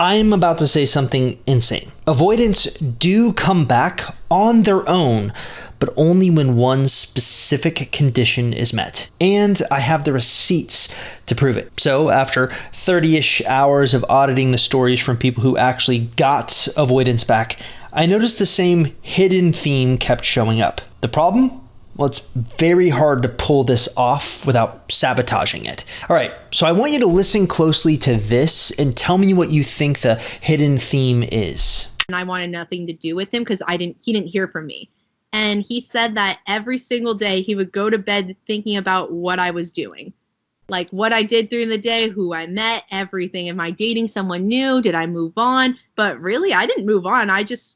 I'm about to say something insane. Avoidants do come back on their own, but only when one specific condition is met. And I have the receipts to prove it. So after 30-ish hours of auditing the stories from people who actually got avoidance back, I noticed the same hidden theme kept showing up. The problem? Well, it's very hard to pull this off without sabotaging it. All right, so I want you to listen closely to this and tell me what you think the hidden theme is. And I wanted nothing to do with him because he didn't hear from me. And he said that every single day he would go to bed thinking about what I was doing. Like what I did during the day, who I met, everything. Am I dating someone new? Did I move on? But really, I didn't move on. I just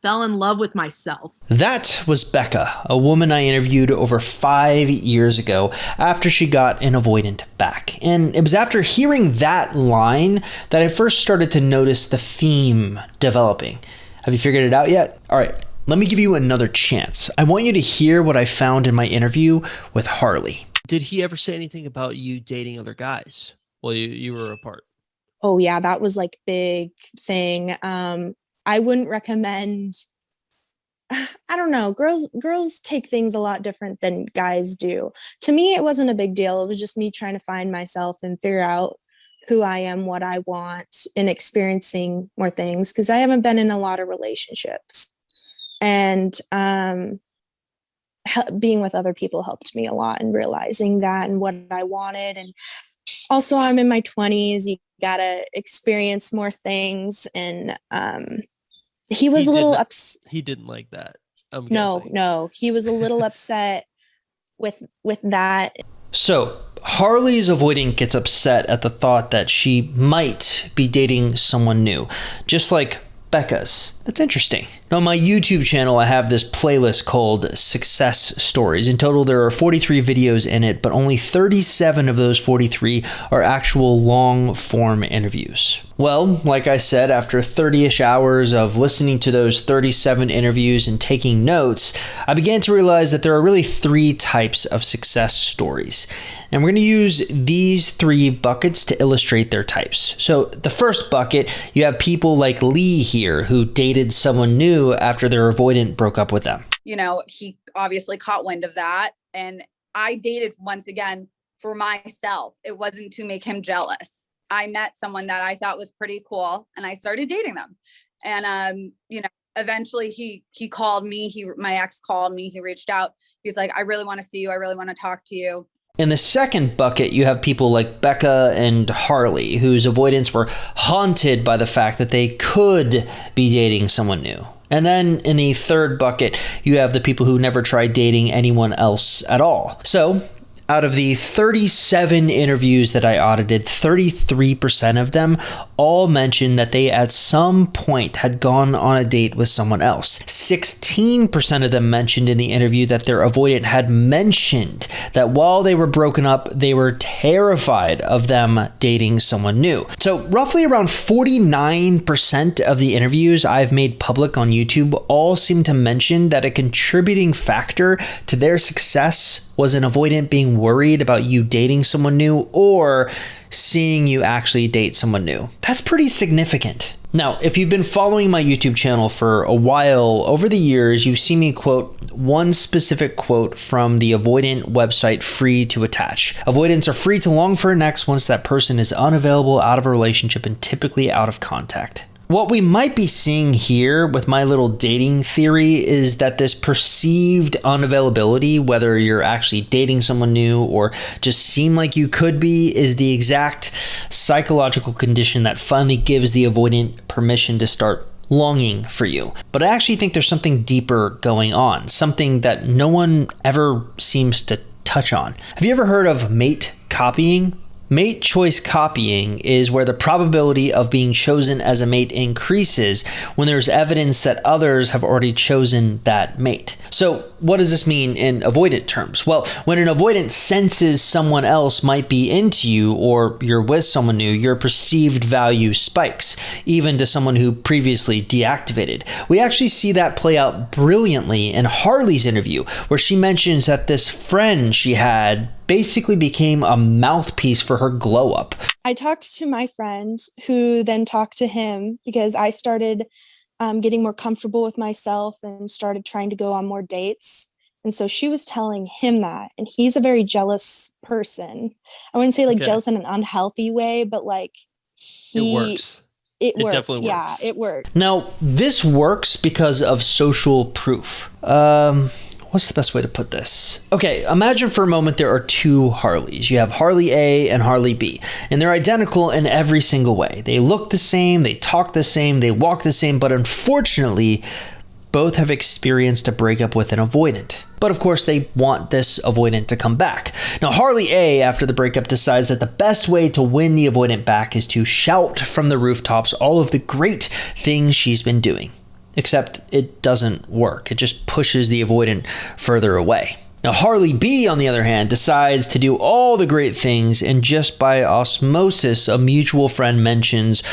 fell in love with myself. That was Becca, a woman I interviewed over 5 years ago after she got an avoidant back. And it was after hearing that line that I first started to notice the theme developing. Have you figured it out yet? All right, let me give you another chance. I want you to hear what I found in my interview with Harley. Did he ever say anything about you dating other guys while you were apart? Oh yeah, that was big thing. I wouldn't recommend, I don't know, girls take things a lot different than guys do. To me, it wasn't a big deal. It was just me trying to find myself and figure out who I am, what I want, and experiencing more things because I haven't been in a lot of relationships. And being with other people helped me a lot in realizing that and what I wanted. And also I'm in my 20s. You got to experience more things. And he was a little upset. He didn't like that. No, he was a little upset with that. So Harley's avoidant gets upset at the thought that she might be dating someone new, just like Becca's. That's interesting. Now, on my YouTube channel, I have this playlist called Success Stories. In total, there are 43 videos in it, but only 37 of those 43 are actual long-form interviews. Well, like I said, after 30-ish hours of listening to those 37 interviews and taking notes, I began to realize that there are really 3 types of success stories. And we're going to use these 3 buckets to illustrate their types. So the first bucket, you have people like Lee here who dated someone new after their avoidant broke up with them. He obviously caught wind of that. And I dated once again for myself. It wasn't to make him jealous. I met someone that I thought was pretty cool and I started dating them. And, eventually he called me. My ex called me. He reached out. He's like, I really want to see you. I really want to talk to you. In the second bucket, you have people like Becca and Harley, whose avoidants were haunted by the fact that they could be dating someone new. And then in the third bucket, you have the people who never tried dating anyone else at all. So out of the 37 interviews that I audited, 33% of them all mentioned that they at some point had gone on a date with someone else. 16% of them mentioned in the interview that their avoidant had mentioned that while they were broken up, they were terrified of them dating someone new. So roughly around 49% of the interviews I've made public on YouTube all seem to mention that a contributing factor to their success was an avoidant being worried about you dating someone new or seeing you actually date someone new. That's pretty significant. Now, if you've been following my YouTube channel for a while, over the years, you've seen me quote one specific quote from the avoidant website Free to Attach. Avoidants are free to long for an ex once that person is unavailable, out of a relationship, and typically out of contact. What we might be seeing here with my little dating theory is that this perceived unavailability, whether you're actually dating someone new or just seem like you could be, is the exact psychological condition that finally gives the avoidant permission to start longing for you. But I actually think there's something deeper going on, something that no one ever seems to touch on. Have you ever heard of mate copying? Mate choice copying is where the probability of being chosen as a mate increases when there's evidence that others have already chosen that mate. So what does this mean in avoidant terms? Well, when an avoidant senses someone else might be into you or you're with someone new, your perceived value spikes, even to someone who previously deactivated. We actually see that play out brilliantly in Harley's interview, where she mentions that this friend she had basically became a mouthpiece for her glow up. I talked to my friend who then talked to him because I started getting more comfortable with myself and started trying to go on more dates. And so she was telling him that, and he's a very jealous person. I wouldn't say like jealous in an unhealthy way, but like it works. It worked. Definitely works. Yeah, it worked. Now, this works because of social proof. What's the best way to put this? Okay, imagine for a moment there are two Harleys. You have Harley A and Harley B, and they're identical in every single way. They look the same, they talk the same, they walk the same, but unfortunately, both have experienced a breakup with an avoidant. But of course, they want this avoidant to come back. Now, Harley A, after the breakup, decides that the best way to win the avoidant back is to shout from the rooftops all of the great things she's been doing. Except it doesn't work. It just pushes the avoidant further away. Now, Harley B, on the other hand, decides to do all the great things, and just by osmosis, a mutual friend mentions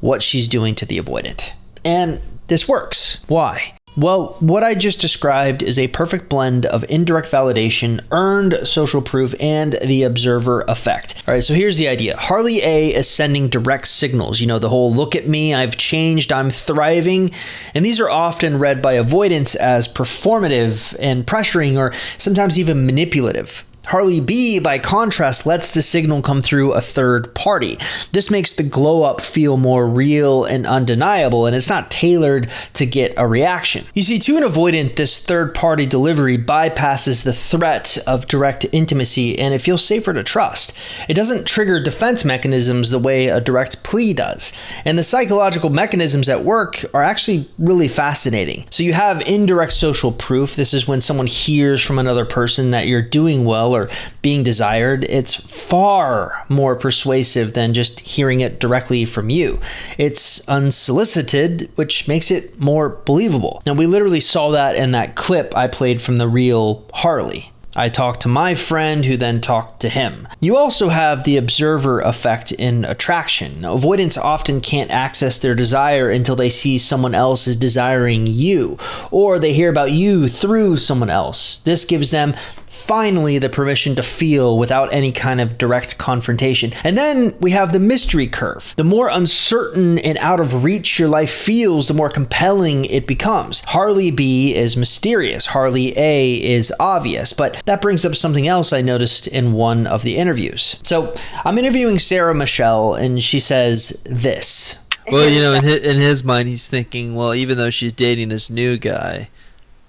what she's doing to the avoidant. And this works. Why? Well, what I just described is a perfect blend of indirect validation, earned social proof, and the observer effect. All right, so here's the idea. Harley A is sending direct signals. You know, the whole look at me, I've changed, I'm thriving. And these are often read by avoidants as performative and pressuring, or sometimes even manipulative. Harley B, by contrast, lets the signal come through a third party. This makes the glow up feel more real and undeniable, and it's not tailored to get a reaction. You see, to an avoidant, this third party delivery bypasses the threat of direct intimacy, and it feels safer to trust. It doesn't trigger defense mechanisms the way a direct plea does. And the psychological mechanisms at work are actually really fascinating. So you have indirect social proof. This is when someone hears from another person that you're doing well or being desired. It's far more persuasive than just hearing it directly from you. It's unsolicited, which makes it more believable. Now, we literally saw that in that clip I played from the real Harley. I talked to my friend who then talked to him. You also have the observer effect in attraction. Now, avoidants often can't access their desire until they see someone else is desiring you, or they hear about you through someone else. This gives them finally the permission to feel without any kind of direct confrontation. And then we have the mystery curve. The more uncertain and out of reach your life feels, the more compelling it becomes. Harley B is mysterious. Harley A is obvious. But that brings up something else I noticed in one of the interviews. So I'm interviewing Sarah Michelle, and she says this. Well, you know, in his mind, he's thinking, well, even though she's dating this new guy,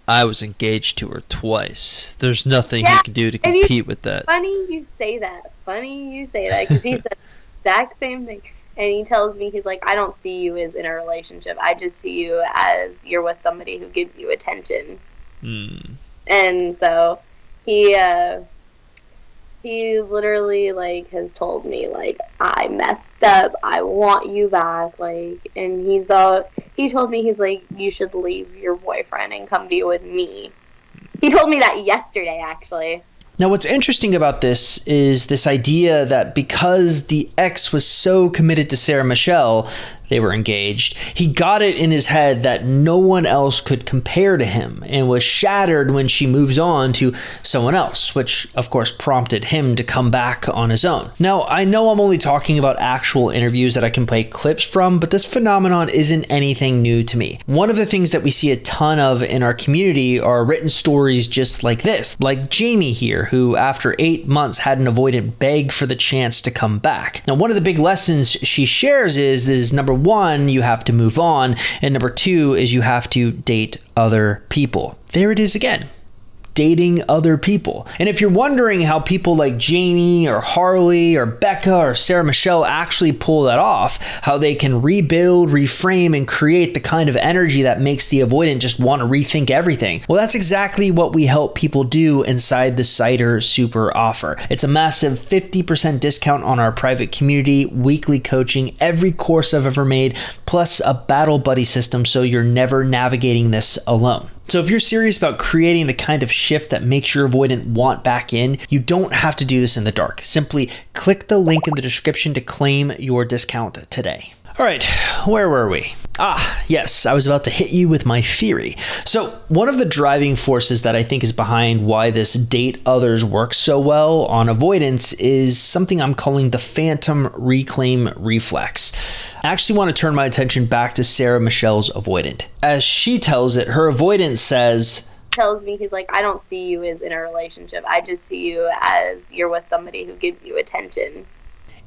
I was engaged to her twice. There's nothing he can do to compete with that. Funny you say that. Because he said the exact same thing. And he tells me, he's like, I don't see you as in a relationship. I just see you as you're with somebody who gives you attention. And so he literally, like, has told me, like, I messed up, I want you back, like, and he told me, he's like, you should leave your boyfriend and come be with me. He told me that yesterday, actually. Now, what's interesting about this is this idea that because the ex was so committed to Sarah Michelle, they were engaged, he got it in his head that no one else could compare to him, and was shattered when she moves on to someone else, which of course prompted him to come back on his own. Now, I know I'm only talking about actual interviews that I can play clips from, but this phenomenon isn't anything new to me. One of the things that we see a ton of in our community are written stories just like this, like Jamie here, who after 8 months had an avoidant beg for the chance to come back. Now, one of the big lessons she shares is number one, you have to move on, and number two is you have to date other people. There it is again. Dating other people. And if you're wondering how people like Jamie or Harley or Becca or Sarah Michelle actually pull that off, how they can rebuild, reframe, and create the kind of energy that makes the avoidant just want to rethink everything, well, that's exactly what we help people do inside the Seiter Super offer. It's a massive 50% discount on our private community, weekly coaching, every course I've ever made, plus a battle buddy system so you're never navigating this alone. So if you're serious about creating the kind of shift that makes your avoidant want back in, you don't have to do this in the dark. Simply click the link in the description to claim your discount today. All right, where were we? Yes, I was about to hit you with my theory. So, one of the driving forces that I think is behind why this date others works so well on avoidance is something I'm calling the phantom reclaim reflex. I actually want to turn my attention back to Sarah Michelle's avoidant. As she tells it, her avoidant says, tells me, he's like, I don't see you as in a relationship. I just see you as you're with somebody who gives you attention.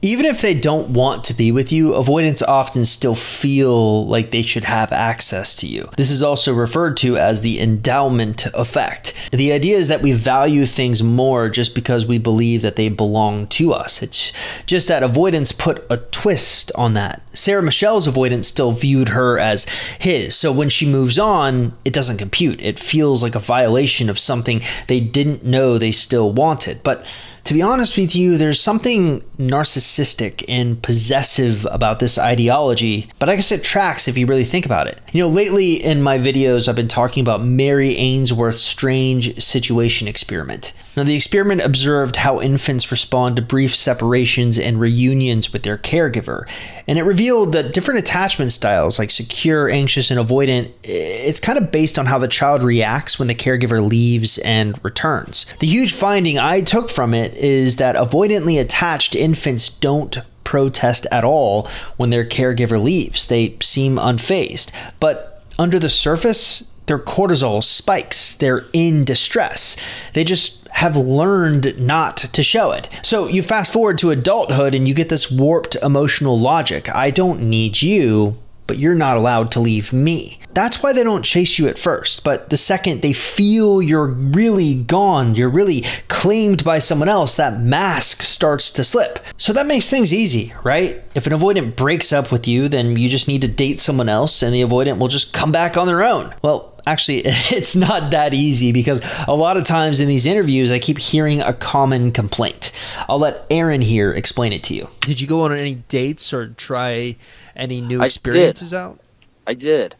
even if they don't want to be with you, avoidants often still feel like they should have access to you. This is also referred to as the endowment effect. The idea is that we value things more just because we believe that they belong to us. It's just that avoidants put a twist on that. Sarah Michelle's avoidance still viewed her as his, so when she moves on, it doesn't compute. It feels like a violation of something they didn't know they still wanted. But to be honest with you, there's something narcissistic and possessive about this ideology, but I guess it tracks if you really think about it. You know, lately in my videos, I've been talking about Mary Ainsworth's strange situation experiment. Now, the experiment observed how infants respond to brief separations and reunions with their caregiver, and it revealed that different attachment styles, like secure, anxious, and avoidant, it's kind of based on how the child reacts when the caregiver leaves and returns. The huge finding I took from it is that avoidantly attached infants don't protest at all when their caregiver leaves. They seem unfazed. But under the surface, their cortisol spikes. They're in distress. They just have learned not to show it. So you fast forward to adulthood and you get this warped emotional logic. I don't need you, but you're not allowed to leave me. That's why they don't chase you at first. But the second they feel you're really gone, you're really claimed by someone else, that mask starts to slip. So that makes things easy, right? If an avoidant breaks up with you, then you just need to date someone else and the avoidant will just come back on their own. Well, actually, it's not that easy because a lot of times in these interviews, I keep hearing a common complaint. I'll let Aaron here explain it to you. Did you go on any dates or try any new experiences out? I did.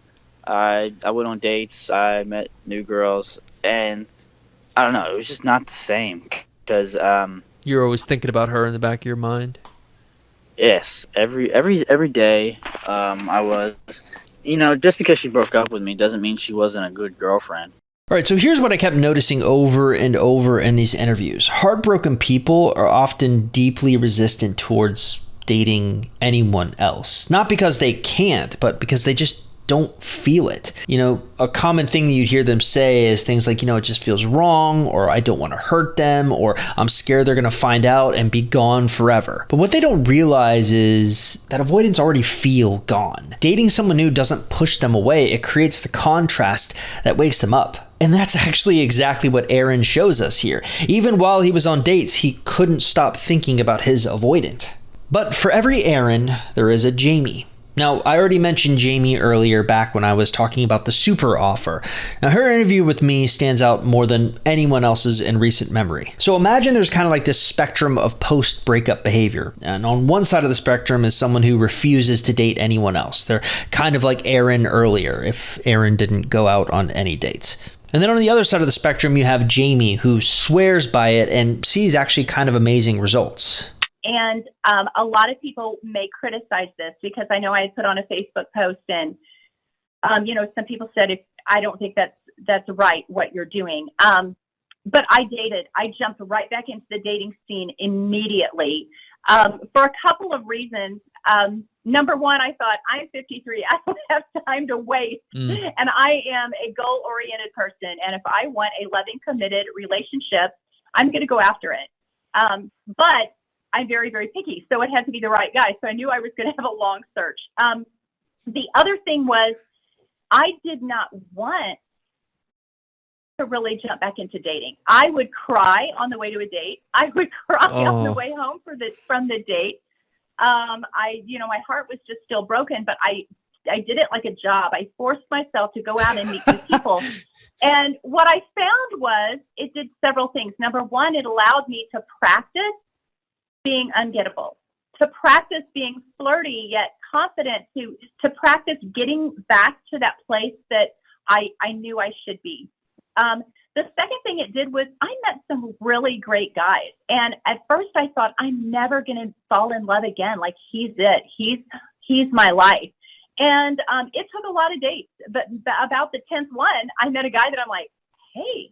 I went on dates. I met new girls, and I don't know. It was just not the same because you're always thinking about her in the back of your mind. Yes, every day. I was, just because she broke up with me doesn't mean she wasn't a good girlfriend. All right, so here's what I kept noticing over and over in these interviews. Heartbroken people are often deeply resistant towards dating anyone else. Not because they can't, but because they just don't feel it. A common thing that you'd hear them say is things like, it just feels wrong, or I don't want to hurt them, or I'm scared they're going to find out and be gone forever. But what they don't realize is that avoidants already feel gone. Dating someone new doesn't push them away. It creates the contrast that wakes them up. And that's actually exactly what Aaron shows us here. Even while he was on dates, he couldn't stop thinking about his avoidant. But for every Aaron, there is a Jamie. Now, I already mentioned Jamie earlier back when I was talking about the super offer. Now, her interview with me stands out more than anyone else's in recent memory. So imagine there's kind of like this spectrum of post-breakup behavior. And on one side of the spectrum is someone who refuses to date anyone else. They're kind of like Aaron earlier, if Aaron didn't go out on any dates. And then on the other side of the spectrum, you have Jamie, who swears by it and sees actually kind of amazing results. And a lot of people may criticize this because I know I had put on a Facebook post and, some people said, I don't think that's right, what you're doing. But I jumped right back into the dating scene immediately for a couple of reasons. Number one, I thought, I'm 53. I don't have time to waste. And I am a goal-oriented person. And if I want a loving, committed relationship, I'm going to go after it. But I'm very, very picky. So it had to be the right guy. So I knew I was going to have a long search. The other thing was I did not want to really jump back into dating. I would cry on the way to a date. I would cry on the way home from the date. My heart was just still broken, but I did it like a job. I forced myself to go out and meet new people. And what I found was it did several things. Number one, it allowed me to practice being ungettable, to practice being flirty yet confident, to practice getting back to that place that I knew I should be. The second thing it did was I met some really great guys. And at first I thought, I'm never going to fall in love again. Like, he's it. he's my life. And it took a lot of dates, but about the 10th one, I met a guy that I'm like, hey,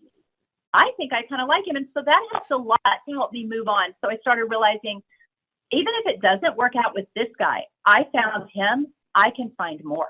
I think I kind of like him. And so that helped a lot to help me move on. So I started realizing, even if it doesn't work out with this guy, I found him, I can find more.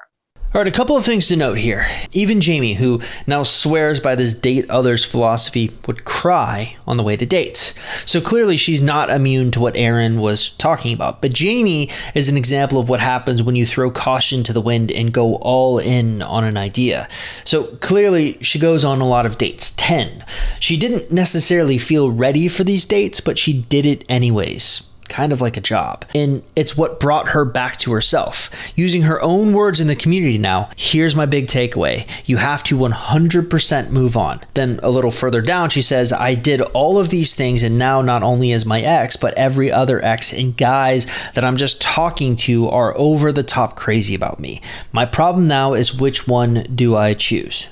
All right, a couple of things to note here. Even Jamie, who now swears by this date others philosophy, would cry on the way to dates. So clearly she's not immune to what Aaron was talking about. But Jamie is an example of what happens when you throw caution to the wind and go all in on an idea. So clearly she goes on a lot of dates, 10. She didn't necessarily feel ready for these dates, but she did it anyways. Kind of like a job. And it's what brought her back to herself. Using her own words in the community now, here's my big takeaway. You have to 100% move on. Then a little further down, she says, I did all of these things, and now not only is my ex, but every other ex and guys that I'm just talking to are over the top crazy about me. My problem now is, which one do I choose?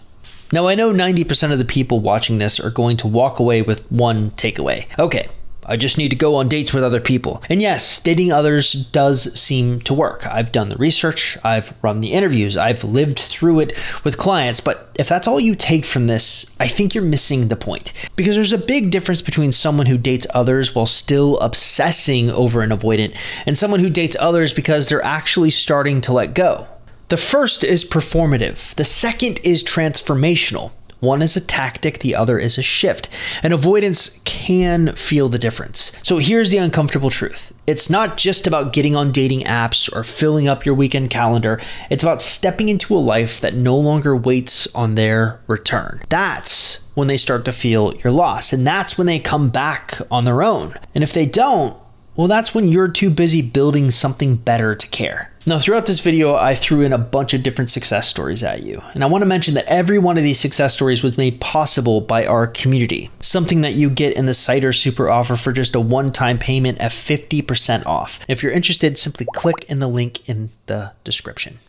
Now, I know 90% of the people watching this are going to walk away with one takeaway. Okay, I just need to go on dates with other people. And yes, dating others does seem to work. I've done the research, I've run the interviews, I've lived through it with clients. But if that's all you take from this, I think you're missing the point. Because there's a big difference between someone who dates others while still obsessing over an avoidant and someone who dates others because they're actually starting to let go. The first is performative. The second is transformational. One is a tactic, the other is a shift. And avoidance can feel the difference. So here's the uncomfortable truth. It's not just about getting on dating apps or filling up your weekend calendar. It's about stepping into a life that no longer waits on their return. That's when they start to feel your loss. And that's when they come back on their own. And if they don't, well, that's when you're too busy building something better to care. Now, throughout this video, I threw in a bunch of different success stories at you. And I want to mention that every one of these success stories was made possible by our community. Something that you get in the Seiter Super offer for just a one-time payment at 50% off. If you're interested, simply click in the link in the description.